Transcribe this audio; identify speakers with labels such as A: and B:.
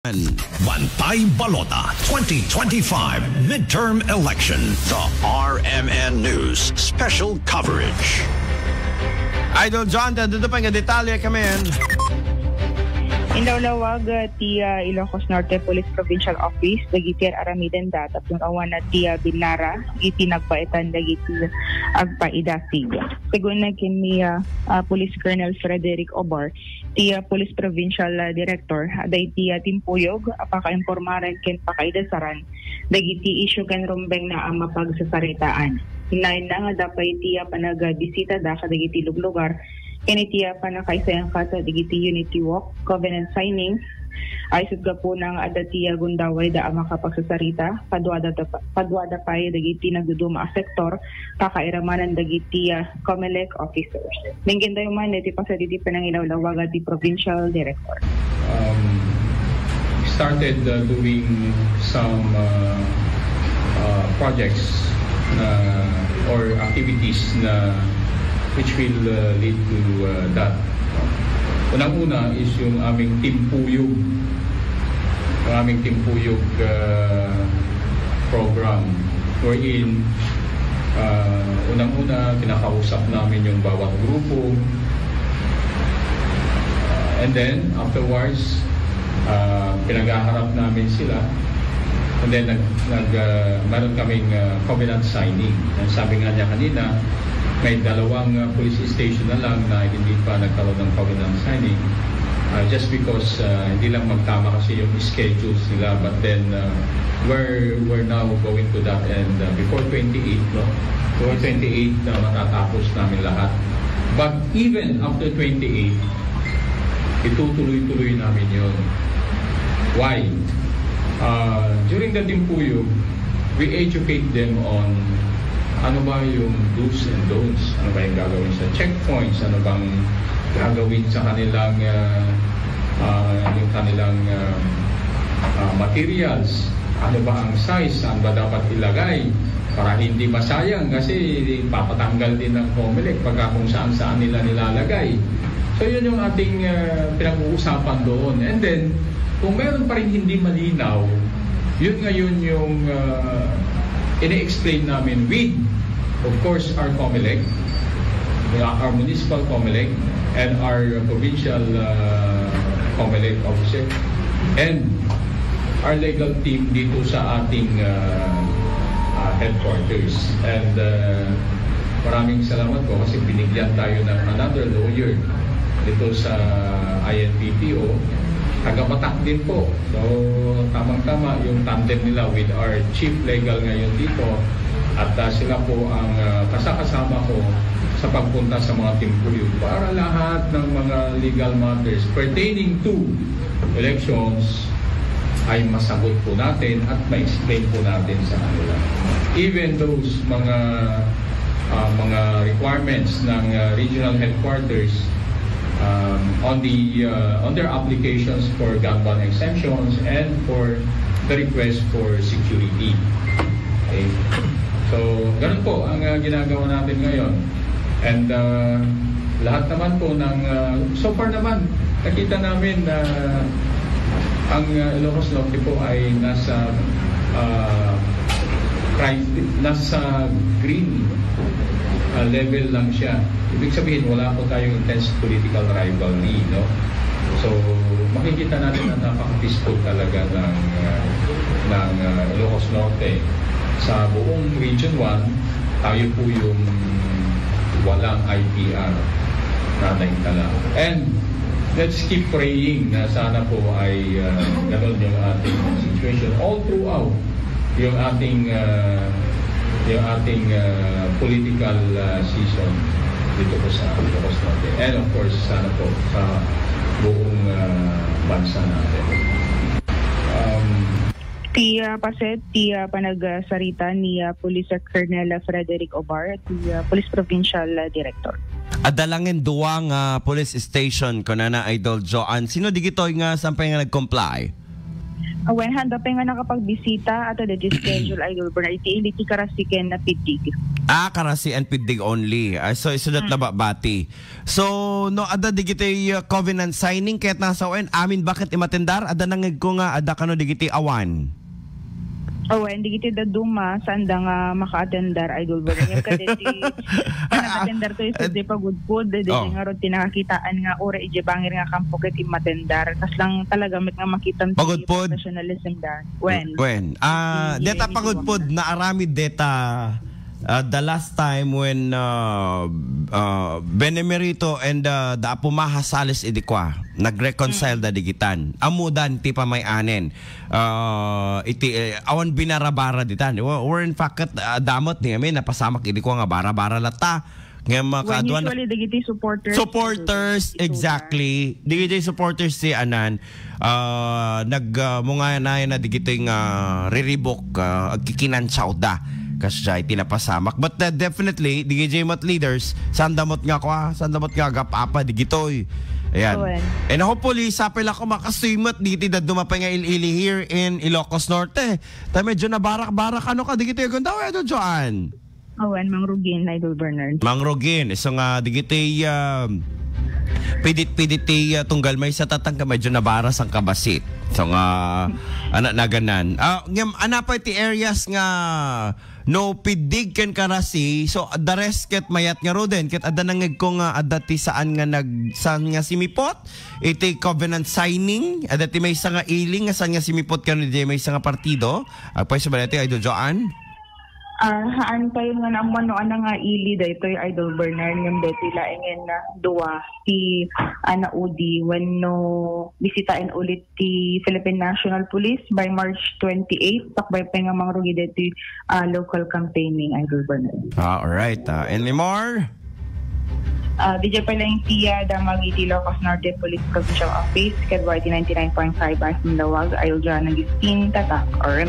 A: Bantay Balota 2025 Midterm Election. The RMN News Special Coverage.
B: Idol John, dito pa nga detalye kami.
C: Indawlawag ti Ilocos Norte Police Provincial Office dagiti aramidan data kung awan na ti Binara iti nagpaitan dagiti agpaidasig. Segun na kini Police Colonel Frederick Obar ti Police Provincial Director day ti Timpuyog apaka-informaran ken pakaidasaran dagiti issue ken rumbeng na mapagsasaritaan. Hinain na nga dapay ti panagbisita da kadagiti lugar kinitiya pa na kaisayang kata digiti Unity Walk, Covenant Signing, ay sudga po ng adatiya gundaway da makapagsasarita, padwada pa'y dagiti nagduduma a sektor, kakairamanan dagiti COMELEC officers. Ningin tayo man, iti pasaditi panangilawlawag at di Provincial Director.
D: Started doing some projects or activities na which will lead to that. Unang-una is yung aming Timpuyog. Yung aming Timpuyog program wherein unang-una kinakausap namin yung bawat grupo. And then afterwards pinag-aharap namin sila. And then meron kaming covenant signing. And sabi nga niya kanina, may dalawang police station na lang na hindi pa nagkaroon ng covenant signing just because hindi lang magtama kasi yung schedules nila, but then we're now going to that, and before 28 matatapos namin lahat. But even after 28 itutuloy-tuloy namin yun. Why? During the Timpuyog, we educate them on ano ba yung do's and don'ts, ano ba yung gagawin sa checkpoints, ano bang gagawin sa kanilang materials, ano ba ang size, saan ba dapat ilagay para hindi masayang kasi papatanggal din ng COMELEC pagka kung saan nila nilalagay. So yun yung ating pinag-uusapan doon. And then kung meron pa rin hindi malinaw, yun ngayon yung ini-explain namin with, of course, our COMELEC, our municipal COMELEC, and our provincial COMELEC officer, and our legal team dito sa ating headquarters. And maraming salamat po kasi binigyan tayo ng another lawyer dito sa INPPO. Taga-Batak din po. So, tamang-tama yung tandem nila with our chief legal ngayon dito. At sila po ang kasama ko sa pagpunta sa mga Timpuyog para lahat ng mga legal matters pertaining to elections ay masagot po natin at ma-explain po natin sa kanila. Even those mga requirements ng regional headquarters on their applications for gun ban exemptions and for the request for security. Okay. So, ganun po ang ginagawa natin ngayon. And lahat naman po ng so far naman nakita namin na ang Ilocos Norte po ay nasa green level lang siya. Ibig sabihin, wala po tayong intense political rivalry, no? So, makikita natin na napaka-peaceful talaga ng Ilocos Norte. Sa buong Region 1, tayo po yung walang IPR na naitala. And let's keep praying na sana po ay ganun yung ating situation all throughout yung ating political season dito po sa Ilocos Norte. And of course, sana po sa buong bansa natin.
C: Ti panagsarita ni Police Colonel Frederick Obar, ti Police Provincial Director.
B: Adalangin duwang police station ko na Idol Joan. Sino digitoy nga sampay nga nag-comply?
C: When handa pa nga nakapagbisita at the schedule Idol Bernard iti karasiken na pitig.
B: Karasi and Pidig only. So isulat na bati. So no ada digiti covenant signing ket nasawen amin bakit imatendar ada nangeg ko nga ada kano digiti awan.
C: Hindi kita duma sanda nga maka-attendar idol ba yung kadeti naka-attendar to isa di pagudpod di nga ron tinakakitaan nga ora ije bangir nga kampo ket imatendar kas lang talaga met nga makitan
B: pagudpod
C: professionalism da
B: when deta pagudpod na aramid deta the last time when Benemerito and the Apumaha Sales idikwa nagreconcile da digitan amudan ti pa may anen iti awan binarabara ditan or in fact damot ni amin napasamak idikwa nga bara-bara lata nga makadwan
C: usually digiti supporters
B: exactly digiti supporters si anan nagmunga na digiti nga riribok agkikinansyaw da kasi siya tinapasamak. But definitely, di GJMOT leaders, sandamot nga gapapa, di gitoy. Ayan. And hopefully, sapil ako makasuymat dito na dumapay nga ili here in Ilocos Norte. Ta medyo na barak-barak ano ka, di gitoy ganda, edo Joan.
C: Mang Rugin, Idol Bernard.
B: Mang Rugin, so nga, di gitoy pidit tunggal may sa tatang ka medyo nabaras ang kabasit. So nga, anak na ganan. Anapay ti areas nga no pidig ken karasi so the rest ket mayat nga roden ket adda nangeg ko nga adda ti saan nga simipot iti covenant signing adda ti may nga iling nga saan nga simipot ken di may nga partido agpay sa balete Idol Joan
C: haan tayo nga naman no ana nga ili daytoy Idol Bernard ngem deti laengen na duwa ti ana udi when no bisitain ulit ti Philippine National Police by March 28 takbay pa nga mga rugi deti local campaigning Idol Bernard.
B: All right. Any more?
C: DJ pa lang tiya damag iti Ilocos Norte Police Provincial Office kadwa 99.5 as Mindawag Idol Joan nag-spin tatak or